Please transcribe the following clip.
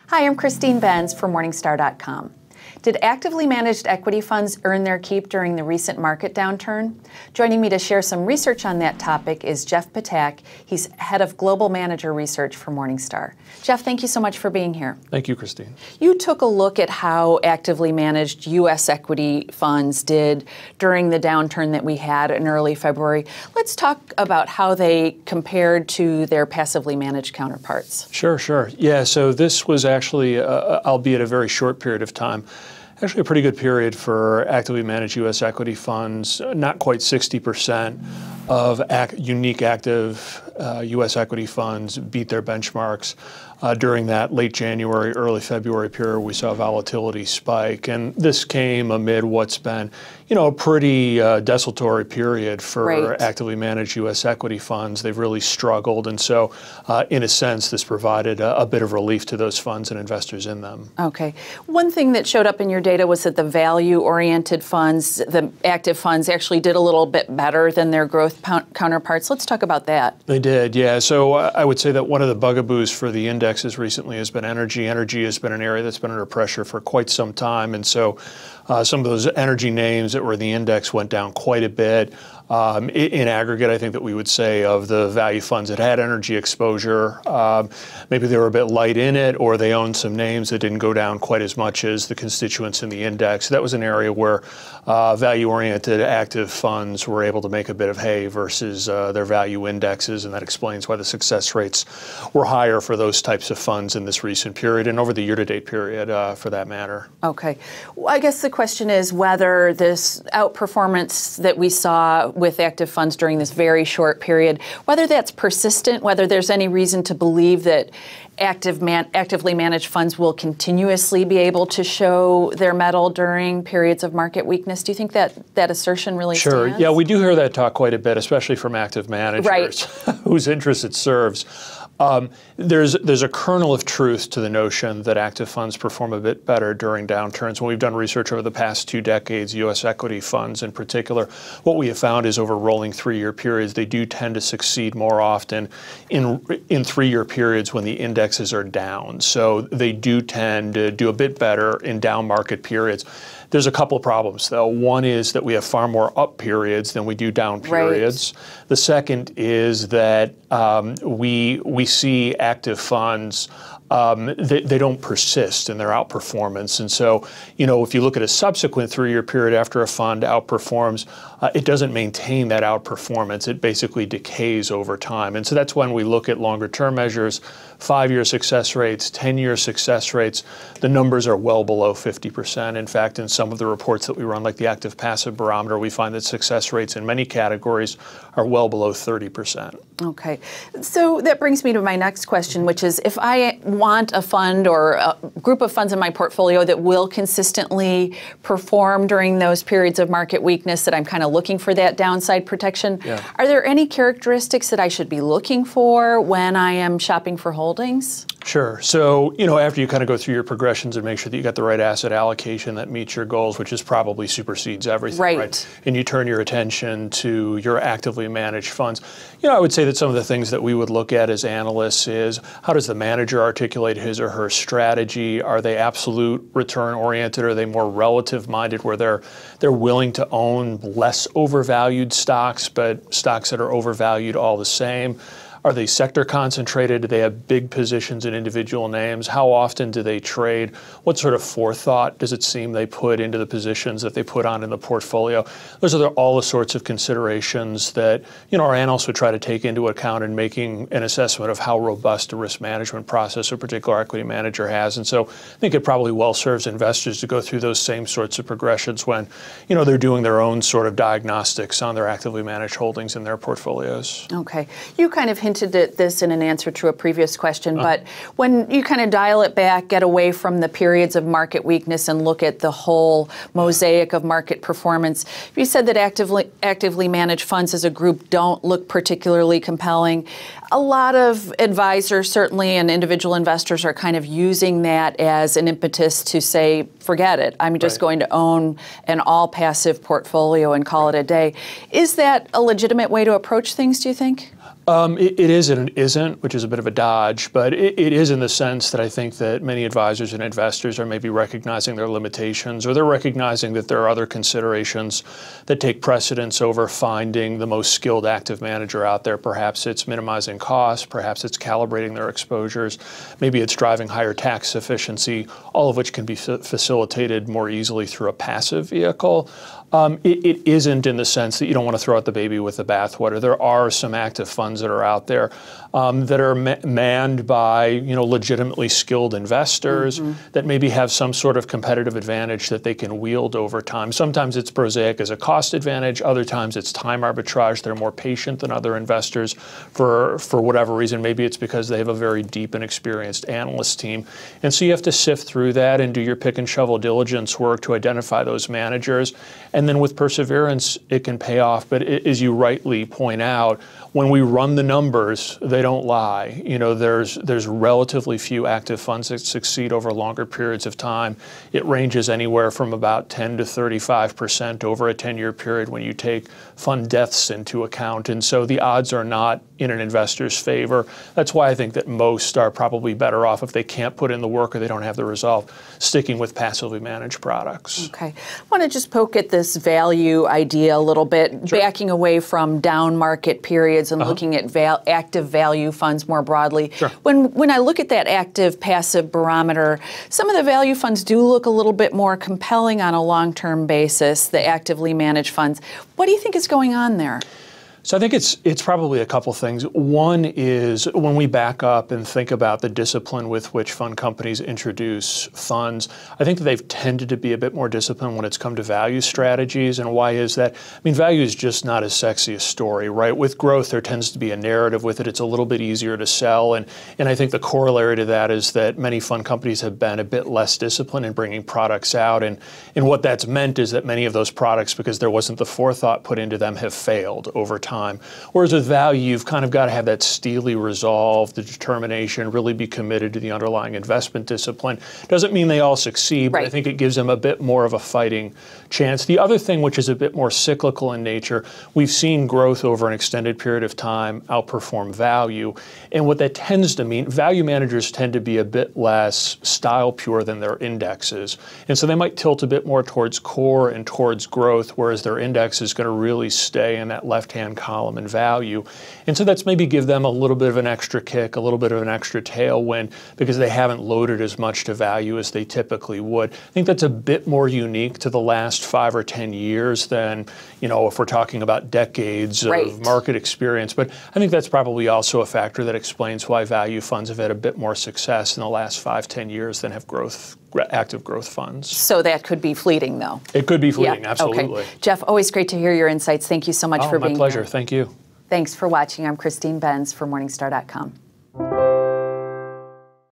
Hi, I'm Christine Benz from Morningstar.com. Did actively managed equity funds earn their keep during the recent market downturn? Joining me to share some research on that topic is Jeff Patak. He's head of global manager research for Morningstar. Jeff, thank you so much for being here. Thank you, Christine. You took a look at how actively managed U.S. equity funds did during the downturn that we had in early February. Let's talk about how they compared to their passively managed counterparts. Sure. Yeah, so this was actually, albeit a very short period of time, actually a pretty good period for actively managed U.S. equity funds. Not quite 60% of unique active U.S. equity funds beat their benchmarks. During that late January, early February period, we saw volatility spike. And this came amid what's been, a pretty desultory period for actively managed U.S. equity funds. They've really struggled. And so, in a sense, this provided a bit of relief to those funds and investors in them. Okay. One thing that showed up in your data was that the value-oriented funds, the active funds, actually did a little bit better than their growth counterparts. Let's talk about that. They did, yeah. So I would say that one of the bugaboos for the indexes recently has been energy. Energy has been an area that's been under pressure for quite some time. And so some of those energy names that were in the index went down quite a bit. In aggregate, I think that we would say of the value funds that had energy exposure, maybe they were a bit light in it, or they owned some names that didn't go down quite as much as the constituents in the index. That was an area where value-oriented active funds were able to make a bit of hay versus their value indexes, and that explains why the success rates were higher for those types of funds in this recent period and over the year-to-date period, for that matter. Okay. Well, I guess the question is whether this outperformance that we saw with active funds during this very short period, whether that's persistent, whether there's any reason to believe that actively managed funds will continuously be able to show their mettle during periods of market weakness. Do you think that assertion really stands? Sure. Yeah, we do hear that talk quite a bit, especially from active managers whose interests it serves. There's a kernel of truth to the notion that active funds perform a bit better during downturns. When we've done research over the past 2 decades, U.S. equity funds in particular, what we have found is over rolling 3-year periods, they do tend to succeed more often in 3-year periods when the indexes are down. So they do tend to do a bit better in down market periods. There's a couple of problems, though. One is that we have far more up periods than we do down periods. Right. The second is that we see active funds, they don't persist in their outperformance. And so, if you look at a subsequent 3-year period after a fund outperforms, it doesn't maintain that outperformance. It basically decays over time. And so that's when we look at longer term measures, 5-year success rates, 10-year success rates. The numbers are well below 50%. In fact, in some of the reports that we run, like the active passive barometer, we find that success rates in many categories are well below 30%. Okay. So that brings me to my next question, which is if I want a fund or a group of funds in my portfolio that will consistently perform during those periods of market weakness that I'm kind of looking for that downside protection, are there any characteristics that I should be looking for when I am shopping for holdings? Sure. So, after you kind of go through your progressions and make sure that you got the right asset allocation that meets your goals, which is probably supersedes everything, right? And you turn your attention to your actively managed funds. I would say that some of the things that we would look at as analysts is how does the manager articulate his or her strategy? Are they absolute return oriented? Are they more relative minded where they're willing to own less overvalued stocks, but stocks that are overvalued all the same? Are they sector concentrated? Do they have big positions in individual names? How often do they trade? What sort of forethought does it seem they put into the positions that they put on in the portfolio? Those are all the sorts of considerations that our analysts would try to take into account in making an assessment of how robust a risk management process a particular equity manager has. And so I think it probably well serves investors to go through those same sorts of progressions when they're doing their own sort of diagnostics on their actively managed holdings in their portfolios. Okay. You kind of hinted at this in an answer to a previous question, but when you kind of dial it back, get away from the periods of market weakness and look at the whole mosaic of market performance, you said that actively managed funds as a group don't look particularly compelling. A lot of advisors, certainly, and individual investors are kind of using that as an impetus to say, forget it. I'm just going to own an all-passive portfolio and call it a day. Is that a legitimate way to approach things, do you think? It is and it isn't, which is a bit of a dodge, but it is in the sense that I think that many advisors and investors are maybe recognizing their limitations, or they're recognizing that there are other considerations that take precedence over finding the most skilled active manager out there. Perhaps it's minimizing costs, perhaps it's calibrating their exposures, maybe it's driving higher tax efficiency, all of which can be facilitated more easily through a passive vehicle. It isn't in the sense that you don't want to throw out the baby with the bathwater. There are some active funds that are out there that are manned by legitimately skilled investors that maybe have some sort of competitive advantage that they can wield over time. Sometimes it's prosaic as a cost advantage. Other times it's time arbitrage. They're more patient than other investors for whatever reason. Maybe it's because they have a very deep and experienced analyst team. And so you have to sift through that and do your pick and shovel diligence work to identify those managers. And then with perseverance, it can pay off. But as you rightly point out, when we run the numbers, they don't lie. There's relatively few active funds that succeed over longer periods of time. It ranges anywhere from about 10 to 35% over a 10-year period when you take fund deaths into account. And so the odds are not in an investor's favor. That's why I think that most are probably better off if they can't put in the work or they don't have the resolve, sticking with passively managed products. Okay. I want to just poke at this value idea a little bit, Sure. backing away from down market periods and looking at active value funds more broadly. Sure. When I look at that active passive barometer, some of the value funds do look a little bit more compelling on a long-term basis, the actively managed funds. What do you think is going on there? So I think it's probably a couple things. One is when we back up and think about the discipline with which fund companies introduce funds, I think that they've tended to be a bit more disciplined when it's come to value strategies. And why is that? I mean, value is just not as sexy a story, right? With growth, there tends to be a narrative with it. It's a little bit easier to sell. And I think the corollary to that is that many fund companies have been a bit less disciplined in bringing products out. And what that's meant is that many of those products, because there wasn't the forethought put into them, have failed over time. Whereas with value, you've kind of got to have that steely resolve, the determination, really be committed to the underlying investment discipline. Doesn't mean they all succeed, but I think it gives them a bit more of a fighting chance. The other thing, which is a bit more cyclical in nature, we've seen growth over an extended period of time outperform value. And what that tends to mean, value managers tend to be a bit less style pure than their indexes. And so they might tilt a bit more towards core and towards growth, whereas their index is going to really stay in that left-hand column in value. And so that's maybe give them a little bit of an extra kick, a little bit of an extra tailwind, because they haven't loaded as much to value as they typically would. I think that's a bit more unique to the last 5 or 10 years than, if we're talking about decades of market experience. But I think that's probably also a factor that explains why value funds have had a bit more success in the last 5, 10 years than have active growth funds. So that could be fleeting, though. It could be fleeting, absolutely. Okay. Jeff, always great to hear your insights. Thank you so much for being here. My pleasure. Thank you. Thanks for watching. I'm Christine Benz for Morningstar.com.